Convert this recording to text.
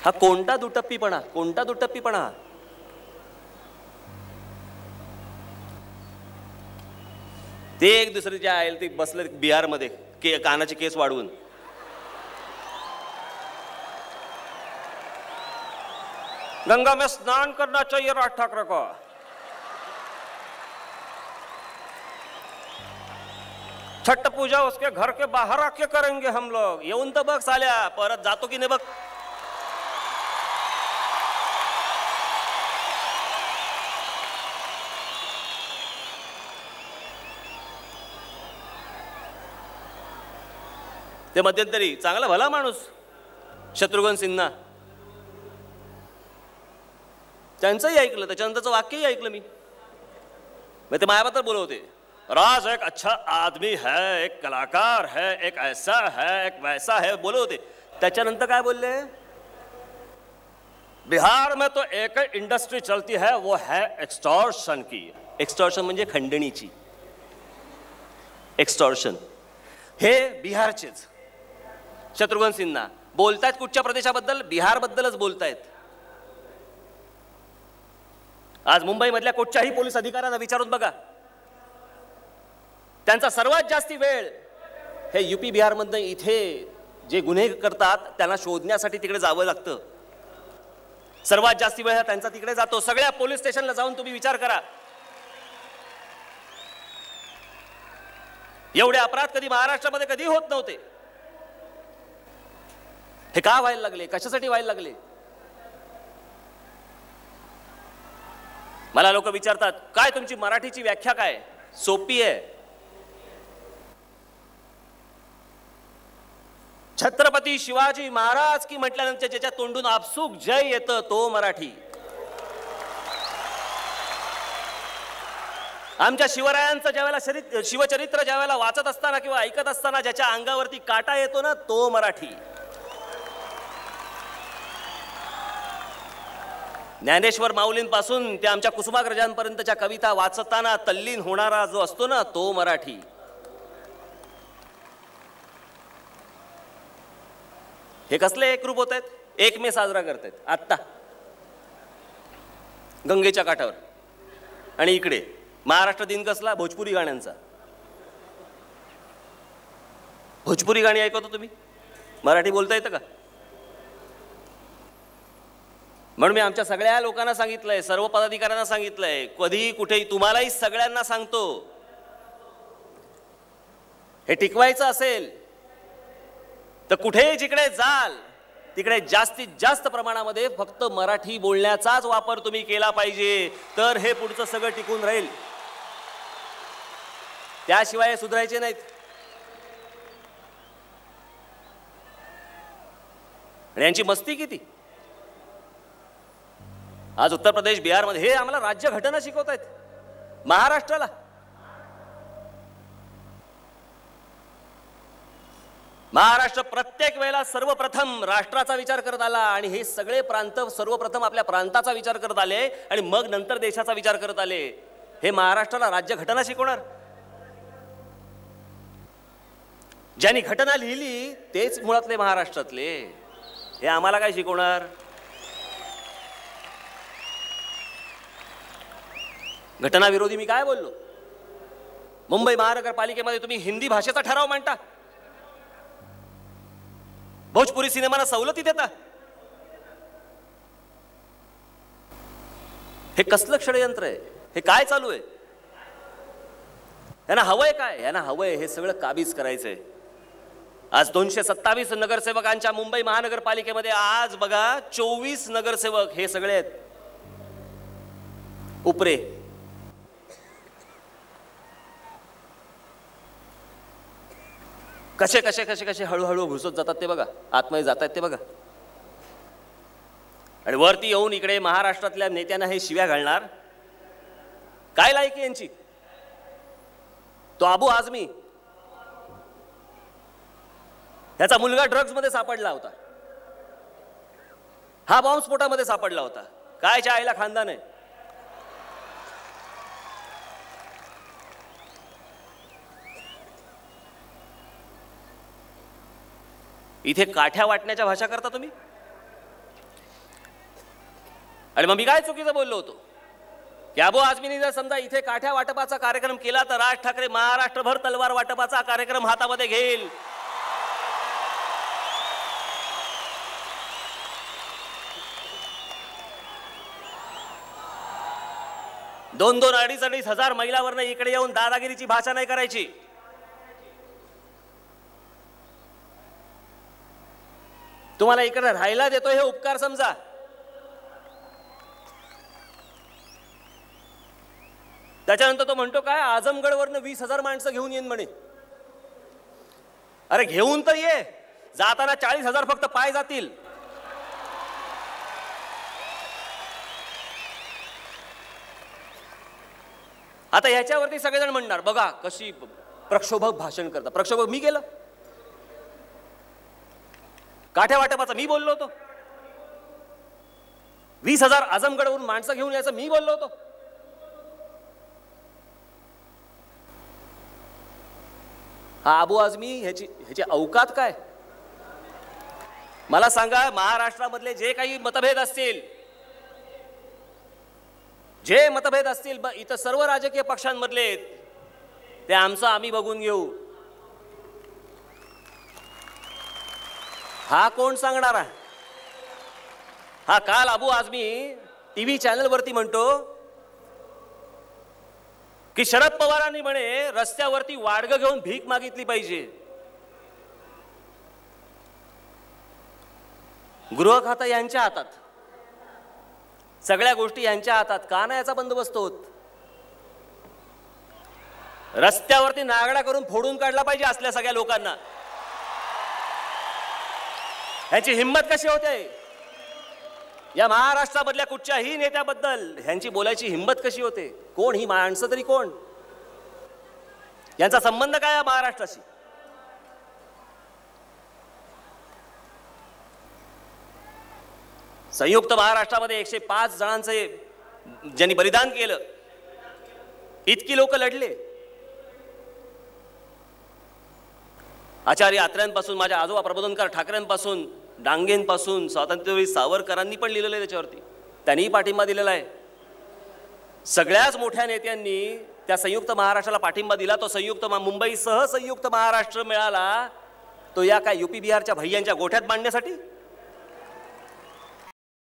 हा कोणता दुटप्पीपणा, कोणता दुटप्पीपणा? ते एक दुसरीच्या आयल ते बसले बिहारमध्ये कानाचे केस वाढवून. गंगा में स्नान करना चाहिए राज ठाकरे को. छठ पूजा उसके घर के बाहर आके करेंगे हम लोग. येऊन तर बघ साल्या, परत जातो की नाही बघ. ते मध्यंतरी चांगला भला माणूस शत्रुघ्न सिन्हा, त्यांचंही ऐकलं, त्याच्यानंतरचं वाक्यही ऐकलं मी. ते मायाबद्दल बोलवते, राज एक अच्छा आदमी है, एक कलाकार है, एक ऐसा है, एक वैसा है, बोलवते. त्याच्यानंतर काय बोलले? बिहार में तो एक इंडस्ट्री चलती है, वो है एक्सटॉर्शन की. एक्सटॉर्शन म्हणजे खंडणीची. एक्सटॉर्शन हे बिहारचेच शत्रुघ्न सिन्हा बोलतायत. कुठच्या प्रदेशाबद्दल? बिहारबद्दलच बोलतायत. आज मुंबईमधल्या कुठच्याही पोलीस अधिकाऱ्यांना विचारून बघा, त्यांचा सर्वात जास्ती वेळ हे यूपी बिहारमधनं इथे जे गुन्हे करतात त्यांना शोधण्यासाठी तिकडे जावं लागतं. सर्वात जास्ती वेळ त्यांचा तिकडे जातो. सगळ्या पोलीस स्टेशनला जाऊन तुम्ही विचार करा, एवढे अपराध कधी महाराष्ट्रामध्ये कधी होत नव्हते. हे का व्हायला लागले? कशासाठी व्हायला लागले? मला लोक विचारतात, काय तुमची मराठीची व्याख्या काय? सोपी आहे. छत्रपती शिवाजी महाराज की म्हटल्यानंतर ज्याच्या तोंडून आपसूक जय येतं तो मराठी. आमच्या शिवरायांचं ज्यावेळेला शिवचरित्र ज्यावेळेला वाचत असताना किंवा ऐकत असताना ज्याच्या अंगावरती काटा येतो ना, तो मराठी. ज्ञानेश्वर माऊलींपासून ते आमच्या कुसुमाग्रजांपर्यंतच्या कविता वाचताना तल्लीन होणारा जो असतो ना, तो मराठी. हे कसले एकरूप होत आहेत? 1 मे साजरा करतायत आत्ता गंगेच्या काठावर. आणि इकडे महाराष्ट्र दिन कसला? भोजपुरी गाण्यांचा. भोजपुरी गाणी ऐकतो तुम्ही? मराठी बोलता येतं का? म्हणून मी आमच्या सगळ्या लोकांना सांगितलंय, सर्व पदाधिकाऱ्यांना सांगितलंय, कधी कुठेही तुम्हालाही सगळ्यांना सांगतो, हे टिकवायचं असेल तर कुठेही जिकडे जाल तिकडे जास्तीत जास्त प्रमाणामध्ये फक्त मराठी बोलण्याचाच वापर तुम्ही केला पाहिजे, तर हे पुढचं सगळं टिकून राहील. त्याशिवाय सुधारायचे नाहीत. आणि यांची मस्ती किती. आज उत्तर प्रदेश बिहारमध्ये हे आम्हाला राज्यघटना शिकवत आहेत. महाराष्ट्राला महाराष्ट्र प्रत्येक वेळेला सर्वप्रथम राष्ट्राचा विचार करत आला आणि हे सगळे प्रांत सर्वप्रथम आपल्या प्रांताचा विचार करत आले आणि मग नंतर देशाचा विचार करत आले. हे महाराष्ट्राला राज्यघटना शिकवणार? ज्यांनी घटना लिहिली तेच मुळातले महाराष्ट्रातले. हे आम्हाला काय शिकवणार? घटना विरोधी मी काय बोललो? मुंबई महानगरपालिकेमध्ये तुम्ही हिंदी भाषेचा ठराव मांडता, भोजपुरी सिनेमाला सवलती देता. हे कसलं षडयंत्र आहे? हे काय चालू आहे? यांना हवंय काय? यांना हवंय हे सगळं काबीज करायचंय. आज 227 नगरसेवकांच्या मुंबई महानगरपालिकेमध्ये आज बघा 24 नगरसेवक हे सगळे आहेत उपरे. कसे कसे कसे कसे हळूहळू घुसत जातात ते बघा, आतमध्ये जातात ते बघा. आणि वरती येऊन इकडे महाराष्ट्रातल्या नेत्यांना हे शिव्या घालणार. काय लायकी यांची? तो अबू आझमी, त्याचा मुलगा ड्रग्ज मध्ये सापडला होता, हा बॉम्बस्फोटामध्ये सापडला होता. कायच्या आईला खानदान आहे. इथे काठ्या वाटण्याच्या भाषा करता तुम्ही. आणि मग मी काय चुकीचं बोललो होतो की अबू आझमीने जर समजा इथे काठ्या वाटपाचा कार्यक्रम केला तर राज ठाकरे महाराष्ट्रभर तलवार वाटपाचा कार्यक्रम हातामध्ये घेईल. दोन दोन अडीच हजार महिलांवरनं इकडे येऊन दादागिरीची भाषा नाही करायची. तुम्हाला इकडे राहायला देतो हे उपकार समजा. त्याच्यानंतर तो म्हणतो काय आझमगडवरनं 20,000 माणसं घेऊन येईन म्हणे. अरे घेऊन तर ये, जाताना 40,000 फक्त पाय जातील. आता ह्याच्यावरती सगळेजण म्हणणार बघा कशी प्रक्षोभक भाषण करतात. प्रक्षोभक मी केलं? काठ्या वाटपाचा मी बोललो होतो? 20,000 आझमगडवरून माणसं घेऊन यायचं मी बोललो होतो? हा अबू आझमी ह्याची औकात काय? मला सांगा, महाराष्ट्रामधले जे काही मतभेद असतील, इथं सर्व राजकीय पक्षांमधले, ते आमचं आम्ही बघून घेऊ. हा कोण सांगणार आहे? हा काल अबू आझमी टीव्ही चॅनलवरती म्हणतो की शरद पवारांनी म्हणे रस्त्यावरती वाडगं घेऊन भीक मागितली पाहिजे. गृह खातं यांच्या हातात, सगळ्या गोष्टी यांच्या हातात. का नाही याचा बंदोबस्त होत? रस्त्यावरती नागडा करून फोडून काढला पाहिजे असल्या सगळ्या लोकांना. ह्यांची हिंमत कशी होते? या महाराष्ट्रामधल्या कुठच्याही नेत्याबद्दल ह्यांची बोलायची हिंमत कशी होते? कोण ही माणसं तरी कोण? यांचा संबंध काय या महाराष्ट्राशी? संयुक्त महाराष्ट्रामध्ये 105 जणांचे ज्यांनी बलिदान केलं, इतकी लोक लढले. आचार्य आत्र्यांपासून, माझ्या आजोबा प्रबोधनकार ठाकरेंपासून, डांगेंपासून, स्वातंत्र्यवीर सावरकरांनी पण लिहिलेलं आहे त्याच्यावरती. त्यांनीही पाठिंबा दिलेला आहे. सगळ्याच मोठ्या नेत्यांनी त्या संयुक्त महाराष्ट्राला पाठिंबा दिला. तो संयुक्त मुंबईसह संयुक्त महाराष्ट्र मिळाला तो या काय UP बिहारच्या भैयांच्या गोठ्यात बांधण्यासाठी?